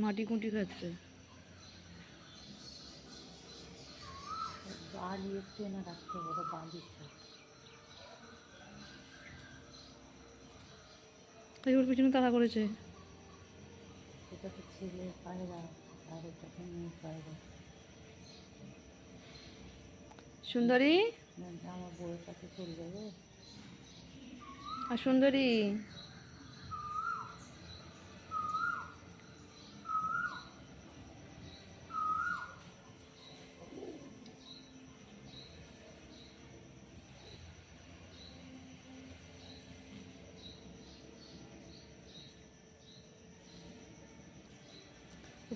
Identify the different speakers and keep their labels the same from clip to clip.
Speaker 1: মাটি কুটি খাচ্ছে।
Speaker 2: বালি একটু এনে রাখতে হবে, বালি
Speaker 1: তাই ওর পিছনে তাড়া করেছে।
Speaker 2: এটা তো ছেলে পায়রা, আর এটা তো মেয়ে পায়রা।
Speaker 1: সুন্দরী
Speaker 2: আমার বউয়ের কাছে চলে যাবে।
Speaker 1: আর সুন্দরী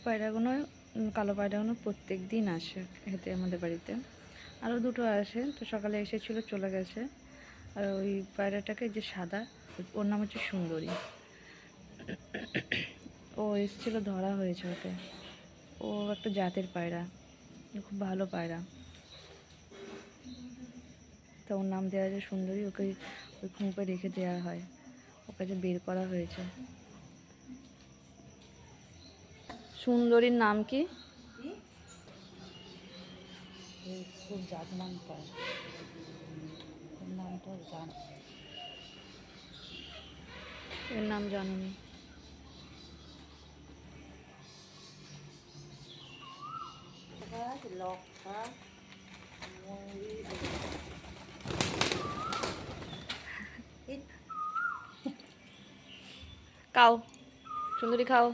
Speaker 1: পায়রাগুলো, কালো পায়রাগুলো প্রত্যেক দিন আসে খেতে আমাদের বাড়িতে। আরও দুটো আসে, তো সকালে এসেছিলো চলে গেছে। আর ওই পায়রাটাকে যে সাদা, ওর নাম হচ্ছে সুন্দরী। ও এসেছিলো, ধরা হয়েছে ওকে। ও একটা জাতের পায়রা, খুব ভালো পায়রা, তো ওর নাম দেওয়া আছে সুন্দরী। ওকে ওই খুঁপে রেখে দেওয়া হয়, ওকে যে বের করা হয়েছে। সুন্দরীর নাম কি?
Speaker 2: খুব জাতমান পায়, ওর নামটা জান।
Speaker 1: এর নাম জানুনি।
Speaker 2: লক্ষা ময়ূরী
Speaker 1: খাও সুন্দরী, খাও।